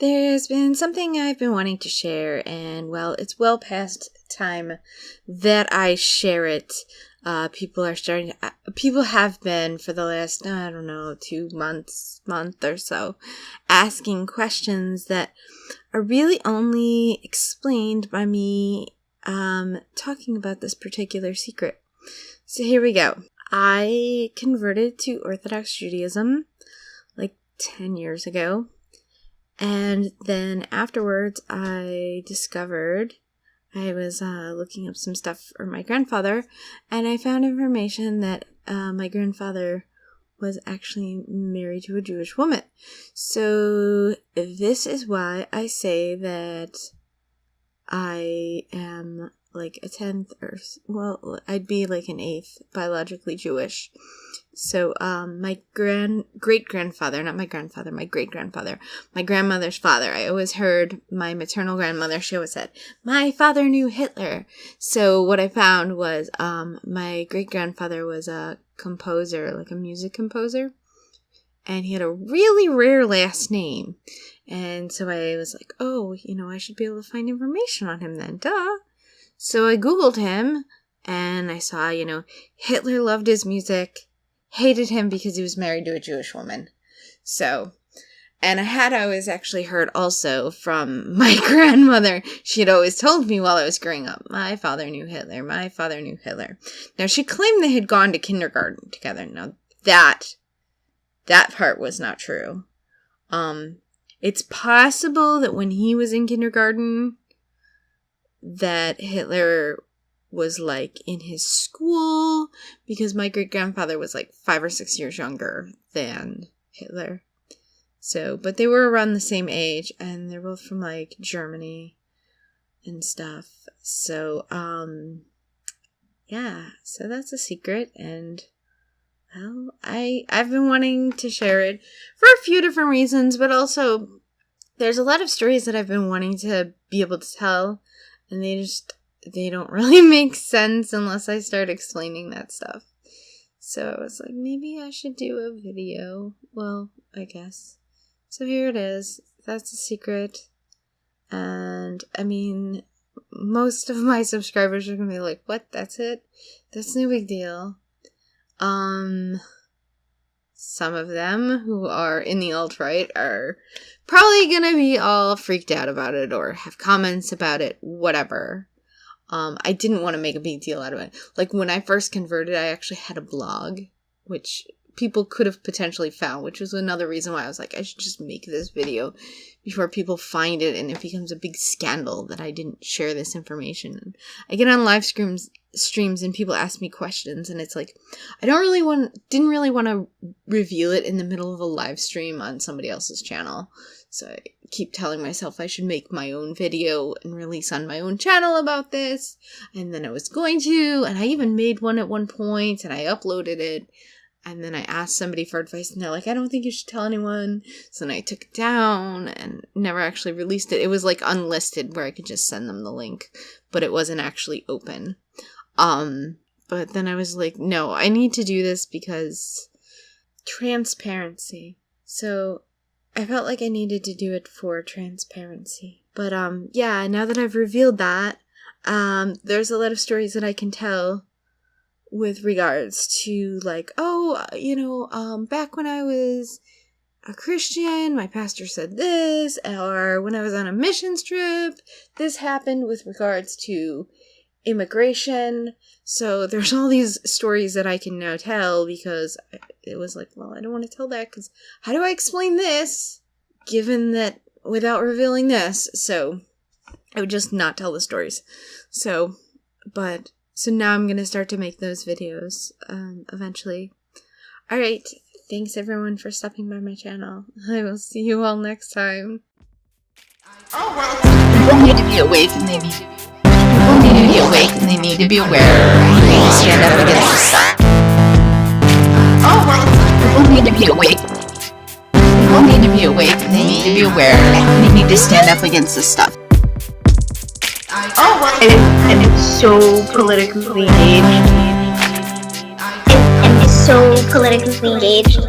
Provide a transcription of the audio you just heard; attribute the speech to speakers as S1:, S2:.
S1: There's been something I've been wanting to share, and well, it's well past time that I share it. People have been for the last, 2 months, month or so, asking questions that are really only explained by me, talking about this particular secret. So here we go. I converted to Orthodox Judaism like 10 years ago. And then afterwards, I discovered, I was looking up some stuff for my grandfather, and I found information that my grandfather was actually married to a Jewish woman. So this is why I say that I am like a 10th I'd be like an 8th biologically Jewish. So, my great-grandfather, not my grandfather, my great-grandfather, my grandmother's father. I always heard my maternal grandmother, she always said, my father knew Hitler. So what I found was, my great-grandfather was a composer, like a music composer, and he had a really rare last name. And so I was like, I should be able to find information on him then, duh. So I Googled him, and I saw, Hitler loved his music, hated him because he was married to a Jewish woman. So, and I had always actually heard also from my grandmother, she had always told me while I was growing up, my father knew Hitler, my father knew Hitler. Now, she claimed they had gone to kindergarten together. Now, that part was not true. It's possible that when he was in kindergarten, that Hitler was like in his school, because my great-grandfather was like 5 or 6 years younger than Hitler. So, but they were around the same age, and they're both from like Germany and stuff. So, so that's a secret, and well, I've been wanting to share it for a few different reasons, but also there's a lot of stories that I've been wanting to be able to tell, and they don't really make sense unless I start explaining that stuff. So I was like, maybe I should do a video. Well, I guess. So here it is. That's a secret. And, most of my subscribers are going to be like, what? That's it? That's no big deal. Some of them who are in the alt-right are probably going to be all freaked out about it or have comments about it, whatever. I didn't want to make a big deal out of it. Like, when I first converted, I actually had a blog, which people could have potentially found, which was another reason why I was like, I should just make this video before people find it and it becomes a big scandal that I didn't share this information. And I get on live streams and people ask me questions, and it's like, I didn't really want to reveal it in the middle of a live stream on somebody else's channel. So I keep telling myself I should make my own video and release on my own channel about this. And then I was going to, and I even made one at one point, and I uploaded it. And then I asked somebody for advice, and they're like, I don't think you should tell anyone. So then I took it down and never actually released it. It was like unlisted where I could just send them the link, but it wasn't actually open. But then I was like, no, I need to do this because transparency. So I felt like I needed to do it for transparency. But, now that I've revealed that, there's a lot of stories that I can tell with regards to, like, back when I was a Christian, my pastor said this, or when I was on a missions trip, this happened with regards to immigration. So there's all these stories that I can now tell, because it was like, well, I don't want to tell that, because how do I explain this given that without revealing this? So I would just not tell the stories. So now I'm going to start to make those videos eventually. Alright, thanks everyone for stopping by my channel. I will see you all next time.
S2: People need to be awake, and they need to be aware. They need to stand up against the stuff. People need to be awake. People need to be awake, and they need to be aware. They need to stand up against the stuff.
S3: And it's so politically engaged. And it's so politically engaged.